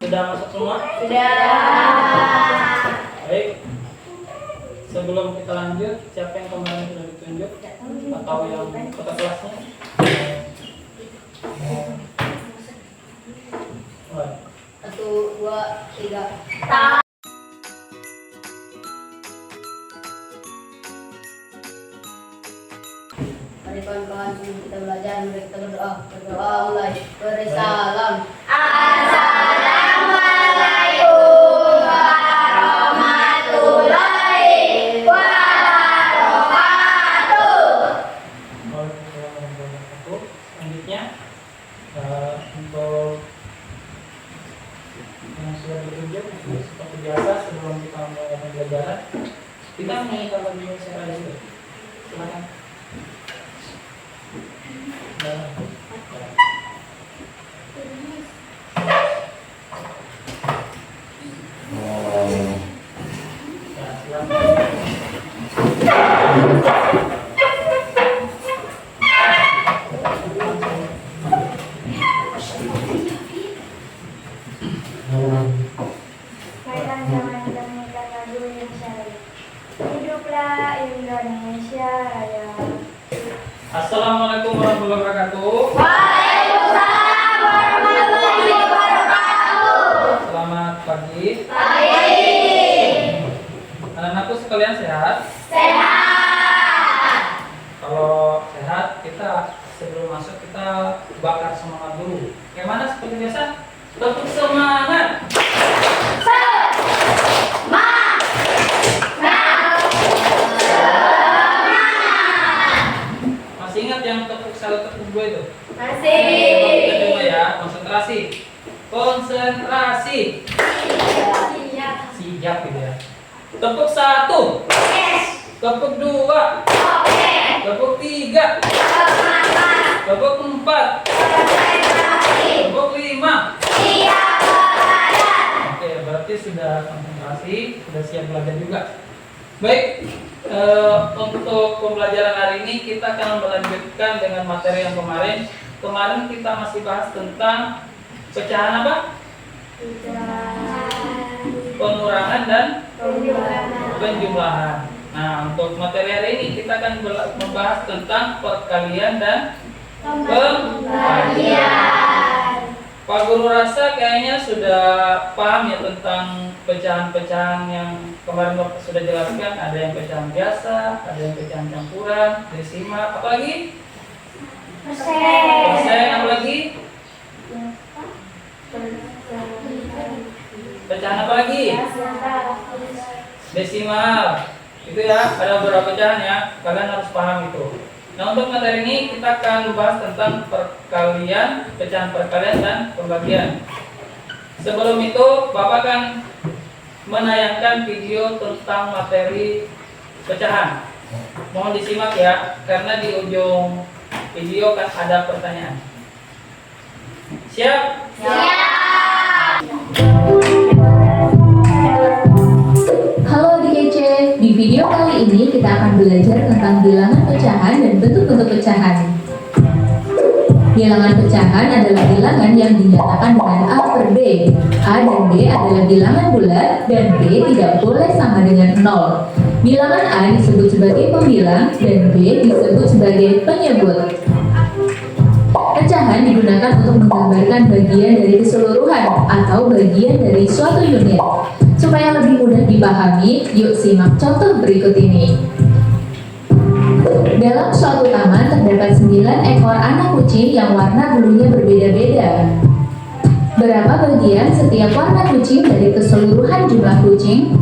Sudah masuk semua? Sudah. Baik. Sebelum kita lanjut, siapa yang kemarin sudah ditunjuk atau yang kota kelasnya? Satu, dua, tiga. Mari kawan-kawan, sebelum kita belajar, mari kita berdoa. Berdoa mulai. Beri salam. Assalamualaikum warahmatullahi wabarakatuh. Selanjutnya untuk yang sudah ditunjuk seperti biasa sebelum kita mulai pembelajaran kita menyanyikan lagu secara dulu. Silakan. Hiduplah Indonesia Raya. Assalamualaikum warahmatullahi wabarakatuh. Waalaikumsalam warahmatullahi wabarakatuh. Selamat pagi. Pagi. Anak-anakku sekalian sehat? Sehat. Kalau sehat, kita sebelum masuk kita bakar semangat dulu. Bagaimana seperti biasa? Tepuk semangat. Masih ingat yang tepuk satu tepuk dua itu? Masih. Kita coba ya, konsentrasi. Konsentrasi. Siap gitu ya. Tepuk satu. Tepuk dua. Tepuk tiga. Tepuk empat. Tepuk lima. Oke, berarti sudah konsentrasi, sudah siap belajar juga. Baik, untuk pembelajaran hari ini kita akan melanjutkan dengan materi yang kemarin. Kemarin kita masih bahas tentang pecahan apa? Pengurangan dan penjumlahan. Nah, untuk materi hari ini kita akan membahas tentang perkalian dan pembagian. Pak Guru rasa kayaknya sudah paham ya tentang pecahan-pecahan yang kemarin Bapak sudah jelaskan. Ada yang pecahan biasa, ada yang pecahan campuran, desimal, apa lagi? Persen, apa lagi? Pecahan apa lagi? Desimal. Itu ya, ada beberapa pecahan ya. Kalian harus paham itu. Nah, untuk materi ini kita akan membahas tentang perkalian, pecahan perkalian dan pembagian. Sebelum itu, Bapak akan menayangkan video tentang materi pecahan. Mohon disimak ya, karena di ujung video kan ada pertanyaan. Siap? Halo adik kece, di video kali ini kita akan belajar tentang bilangan pecahan dan bentuk-bentuk pecahan. Bilangan pecahan adalah bilangan yang dinyatakan dengan A per B. A dan B adalah bilangan bulat dan B tidak boleh sama dengan 0. Bilangan A disebut sebagai pembilang dan B disebut sebagai penyebut. Pecahan digunakan untuk menggambarkan bagian dari keseluruhan atau bagian dari suatu unit. Supaya lebih mudah dipahami, yuk simak contoh berikut ini. Dalam suatu taman terdapat 9 ekor anak kucing yang warna bulunya berbeda-beda. Berapa bagian setiap warna kucing dari keseluruhan jumlah kucing?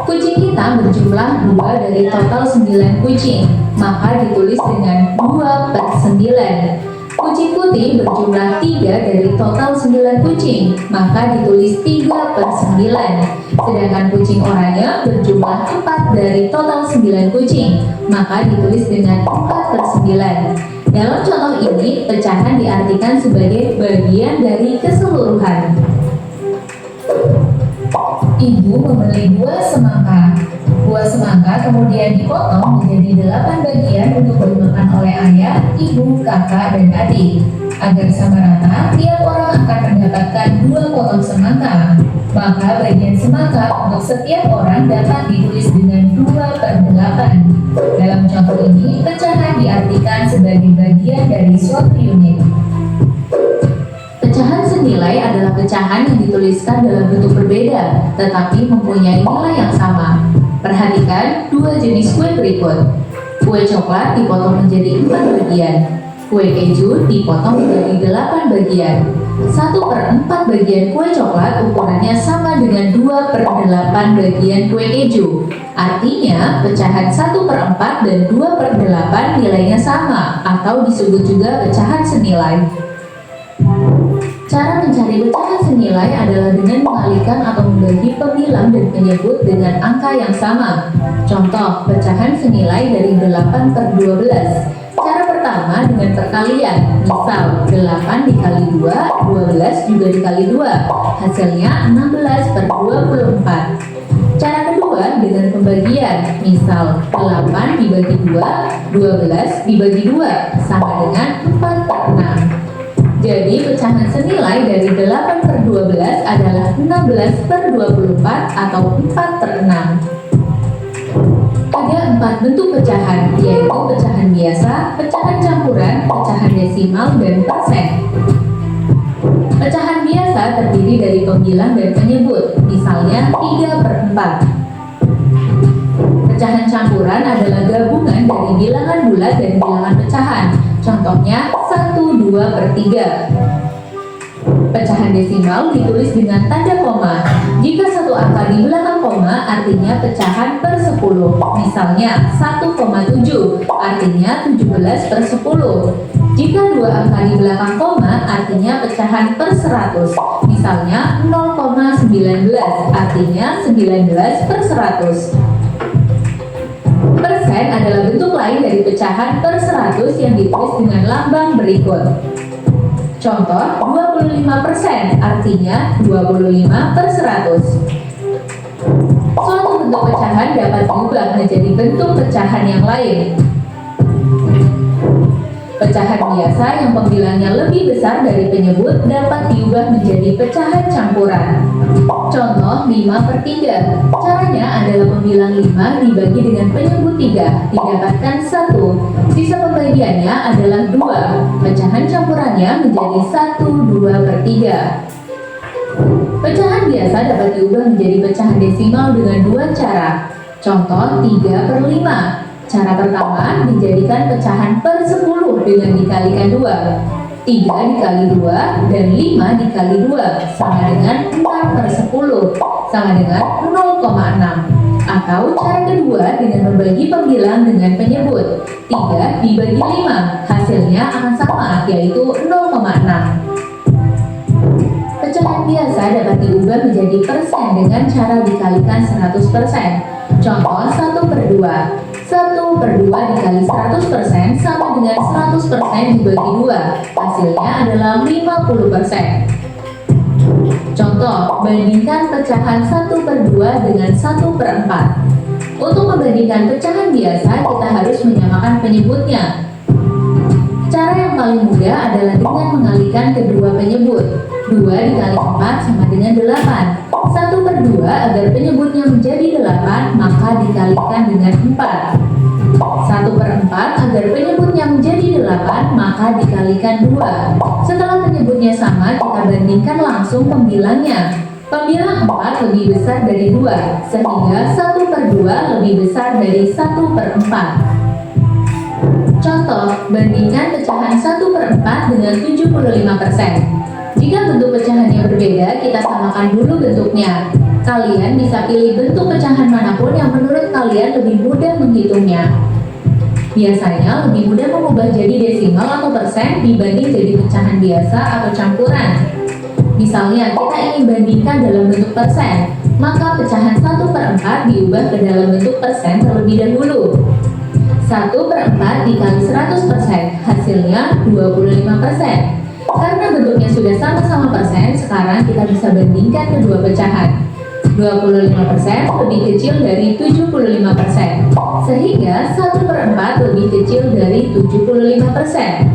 Kucing kita berjumlah 2 dari total 9 kucing, maka ditulis dengan 2 per 9. Kucing putih berjumlah 3 dari total 9 kucing, maka ditulis 3 per 9. Sedangkan kucing oranye berjumlah 4 dari total 9 kucing, maka ditulis dengan 4 per 9. Dalam contoh ini, pecahan diartikan sebagai bagian dari keseluruhan. Ibu membeli buah semangka. Buah semangka kemudian dipotong menjadi 8 bagian untuk dimakan oleh ayah, ibu, kakak, dan adik. Agar sama rata, tiap orang akan mendapatkan 2 potong semangka. Maka bagian semangka untuk setiap orang dapat ditulis dengan 2/8. Dalam contoh ini, pecahan diartikan sebagai bagian dari suatu unit. Pecahan senilai adalah pecahan yang dituliskan dalam bentuk berbeda, tetapi mempunyai nilai yang sama. Perhatikan 2 jenis kue berikut. Kue coklat dipotong menjadi 4 bagian. Kue keju dipotong menjadi 8 bagian. 1/4 bagian kue coklat ukurannya sama dengan 2/8 bagian kue keju. Artinya, pecahan 1/4 dan 2/8 nilainya sama, atau disebut juga pecahan senilai. Cara mencari pecahan senilai adalah dengan mengalihkan atau membagi pembilang dan penyebut dengan angka yang sama. Contoh, pecahan senilai dari 8/12. Cara pertama dengan perkalian, misal 8 dikali 2, 12 juga dikali 2, hasilnya 16/24. Cara kedua dengan pembagian, misal 8 dibagi 2, 12 dibagi 2, sama dengan 4/6. Jadi pecahan senilai dari 8/12 adalah 16/24 atau 4/6. Ada 4 bentuk pecahan, yaitu pecahan biasa, pecahan campuran, pecahan desimal, dan persen. Pecahan biasa terdiri dari pembilang dan penyebut, misalnya 3/4. Pecahan campuran adalah gabungan dari bilangan bulat dan bilangan pecahan. Contohnya 1, 2/3. Pecahan desimal ditulis dengan tanda koma. Jika satu angka di belakang koma artinya pecahan per 10. Misalnya 1,7 artinya 17/10. Jika dua angka di belakang koma artinya pecahan per 100. Misalnya 0,19 artinya 19/100. Persen adalah bentuk lain dari pecahan per 100 yang ditulis dengan lambang berikut. Contoh, 25% artinya 25/100. Suatu bentuk pecahan dapat diubah menjadi bentuk pecahan yang lain. Pecahan biasa yang pembilangnya lebih besar dari penyebut dapat diubah menjadi pecahan campuran. Contoh 5/3. Caranya adalah pembilang 5 dibagi dengan penyebut 3 didapatkan 1. Sisa pembagiannya adalah 2. Pecahan campurannya menjadi 1/2/3. Pecahan biasa dapat diubah menjadi pecahan desimal dengan 2 cara. Contoh 3/5. Cara pertama dijadikan pecahan per 10 dengan dikalikan 2. 3 dikali 2 dan 5 dikali 2 sama dengan 4/10 sama dengan 0,6. Atau cara kedua dengan membagi pembilang dengan penyebut. 3 dibagi 5 hasilnya akan sama, yaitu 0,6. Pecahan biasa dapat diubah menjadi persen dengan cara dikalikan 100%. Contoh 1/2. 1/2 dikali 100% sama dengan 100% dibagi 2. Hasilnya adalah 50%. Contoh, bandingkan pecahan 1/2 dengan 1/4. Untuk membandingkan pecahan biasa, kita harus menyamakan penyebutnya. Cara yang paling mudah adalah dengan mengalihkan kedua penyebut. 2 dikali 4 sama dengan 8. 1/2 agar penyebutnya menjadi 8, maka dikalikan dengan 4. 1/4 agar penyebutnya menjadi 8, maka dikalikan 2. Setelah penyebutnya sama, kita bandingkan langsung pembilangnya. Pembilang 4 lebih besar dari 2, sehingga 1/2 lebih besar dari 1/4. Contoh, bandingkan pecahan 1/4 dengan 75%. Jika bentuk pecahannya berbeda, kita samakan dulu bentuknya. Kalian bisa pilih bentuk pecahan manapun yang menurut kalian lebih mudah menghitungnya. Biasanya lebih mudah mengubah jadi desimal atau persen dibanding jadi pecahan biasa atau campuran. Misalnya, kita ingin bandingkan dalam bentuk persen, maka pecahan 1/4 diubah ke dalam bentuk persen terlebih dahulu. 1/4 dikali 100%, hasilnya 25%. Karena bentuknya sudah sama-sama persen, sekarang kita bisa bandingkan kedua pecahan. 25% lebih kecil dari 75%, sehingga 1/4 lebih kecil dari 75%.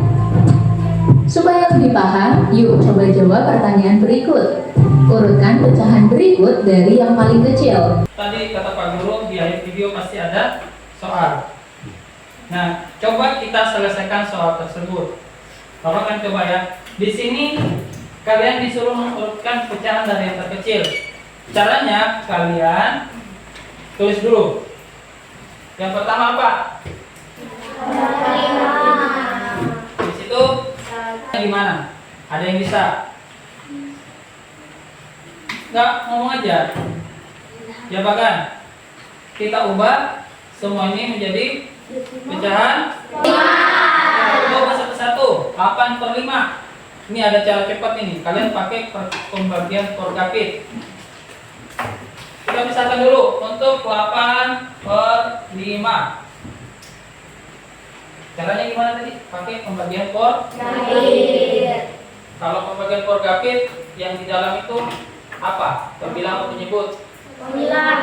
Supaya lebih paham, yuk coba jawab pertanyaan berikut. Urutkan pecahan berikut dari yang paling kecil. Tadi kata Pak Guru di akhir video pasti ada soal. Nah, coba kita selesaikan soal tersebut. Bapak kan coba ya. Di sini kalian disuruh mengurutkan pecahan dari yang terkecil. Caranya kalian tulis dulu. Yang pertama apa? Di situ gimana? Ada yang bisa? Enggak, ngomong aja. Ya bahkan kita ubah semua ini menjadi pecahan 5. Coba satu-satu. 8/5. Ini ada cara cepat ini. Kalian pakai pembagian Porgapit. Kita pisahkan dulu untuk 8/5. Caranya gimana tadi? Pakai pembagian Porgapit. Kalau pembagian Porgapit yang di dalam itu apa? Pembilang atau penyebut? Pembilang.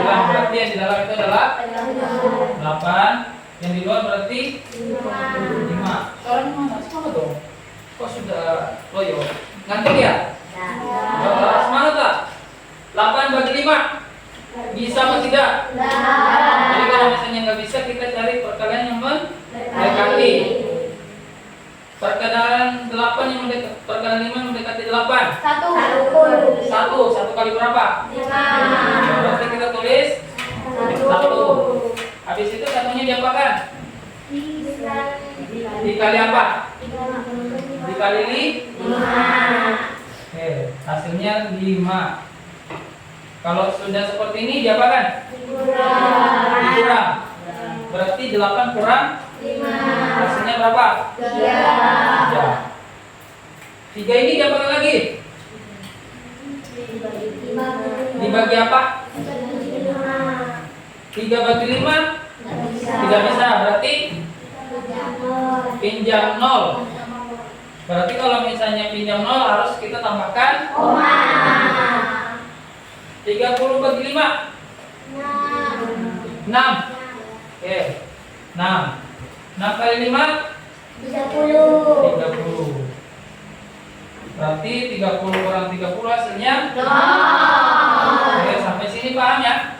Berarti yang di dalam itu adalah 8. Yang di luar berarti 5. Soalnya mana? Semangat dong. Kok sudah loyo? Ngantuk ya? Semangat lah. 8/5. Bisa atau tidak? Jadi kalau misalnya nggak bisa, kita cari perkalian yang mendekati. Perkalian 8 yang mendekati, perkalian 5 yang mendekati 8. 1 kali berapa? 5. Berarti kita tulis 1. Habis itu satunya diapakan? Dikali apa? Dikali 5. Oke, hasilnya 5. Kalau sudah seperti ini diapakan? Dikurang. Berarti 8 kurang 5. Hasilnya berapa? 3. 3 ini diapakan lagi? Dibagi apa? 3/5 tidak bisa, berarti pinjam 0. Berarti kalau misalnya pinjam 0 harus kita tambahkan koma. 30/5 6. Oke, 6. 6 kali 5 30. Berarti 30 kurang 30 hasilnya 0. Oke, sampai sini paham ya?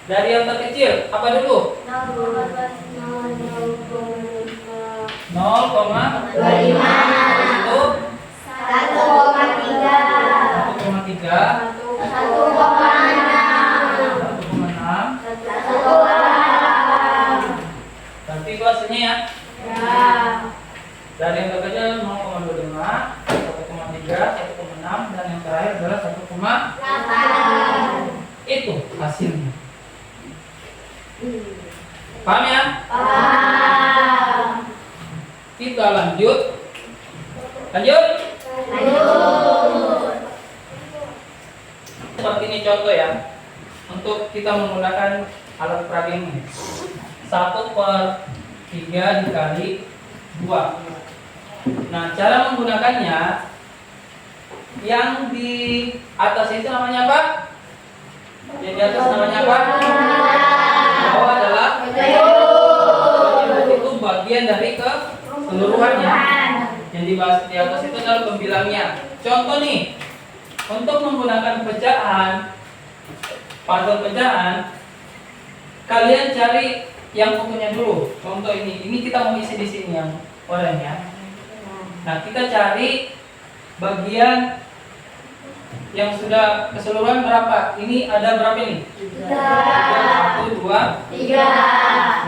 Dari yang terkecil apa dulu? 0,25. Itu 1,3. 1,6. Berarti itu hasilnya ya? Dari yang terkecil 0,25, 1,3, 1,6, dan yang terakhir adalah 1,8. Itu hasilnya. Paham ya? Kita lanjut. Seperti ini contoh ya. Untuk kita menggunakan alat peraga ini. 1/3 dikali 2. Nah, cara menggunakannya, yang di atas itu namanya apa? Yang di atas namanya apa? Bawah adalah itu bagian dari keseluruhannya. Yang dibahas di atas itu adalah pembilangnya. Contoh nih, untuk menggunakan pecahan, puzzle pecahan, kalian cari yang fotonya dulu. Contoh ini kita mau isi di sini yang oranye. Nah, kita cari bagian yang sudah keseluruhan berapa? Ini ada berapa ini? 1, 2, 3.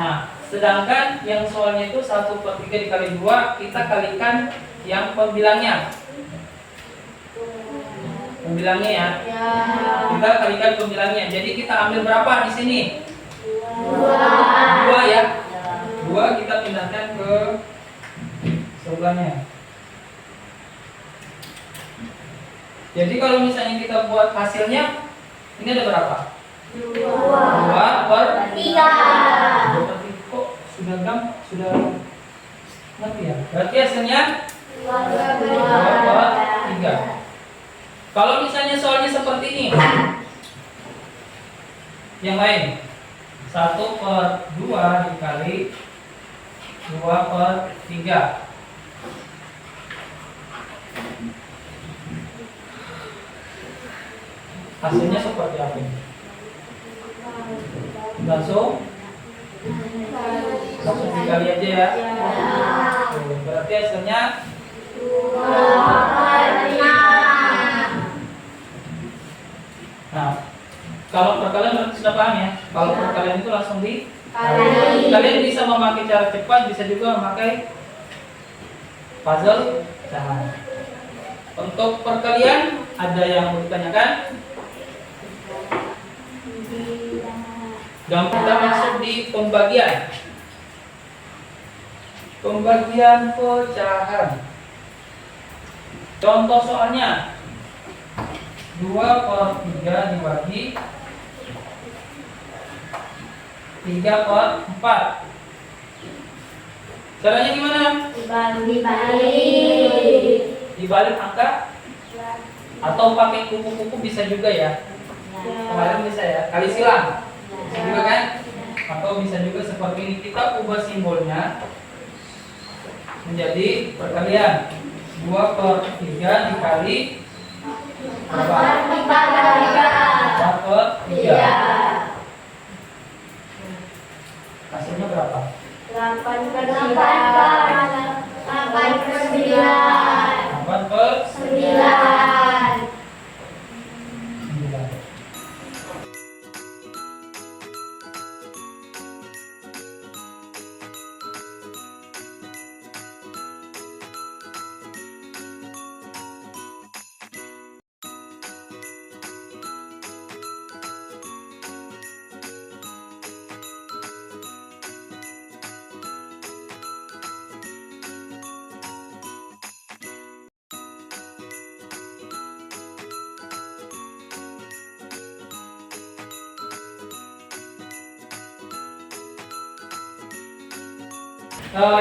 Nah, sedangkan yang soalnya itu 1/3 dikali 2, kita kalikan yang pembilangnya. Pembilangnya ya. Kita kalikan pembilangnya. Jadi kita ambil berapa di sini? 2 ya. 2 kita pindahkan ke sebelahnya. Jadi kalau misalnya kita buat hasilnya, ini ada berapa? 2/3. Kok sudah ngerti ya? Berarti hasilnya 2/3. Kalau misalnya soalnya seperti ini, yang lain 1/2 dikali 2/3. Hasilnya seperti apa ini? Langsung dikali aja ya. Tuh, berarti hasilnya nah, kalau perkalian berarti sudah paham ya. Kalau perkalian itu langsung di kalian bisa memakai cara cepat, bisa juga memakai puzzle pecahan. Untuk perkalian ada yang mau ditanyakan? Dan kita masuk di pembagian. Pembagian pecahan. Contoh soalnya 2/3 dibagi 3/4. Caranya gimana? Dibalik angka atau pakai kuku-kuku bisa juga ya. Kemarin bisa ya, kali silang bisa juga kan? Atau bisa juga seperti ini, kita ubah simbolnya menjadi perkalian 2/3 dikali berapa? 4/3. Hasilnya berapa? 8/9.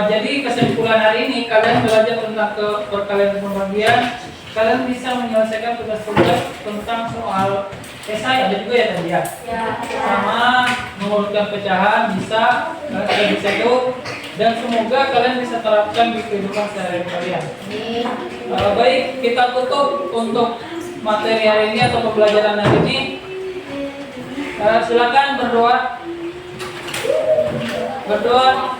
Jadi kesimpulan hari ini kalian belajar tentang perkalian dan pembagian. Kalian bisa menyelesaikan tugas-tugas tentang soal esai ada juga ya tadi ya. Sama mengurutkan pecahan bisa, kalian bisa itu. Dan semoga kalian bisa terapkan di kehidupan sehari-hari kalian. Baik, kita tutup untuk materi hari ini atau pembelajaran hari ini. Silakan berdoa. Berdoa.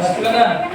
Silakan.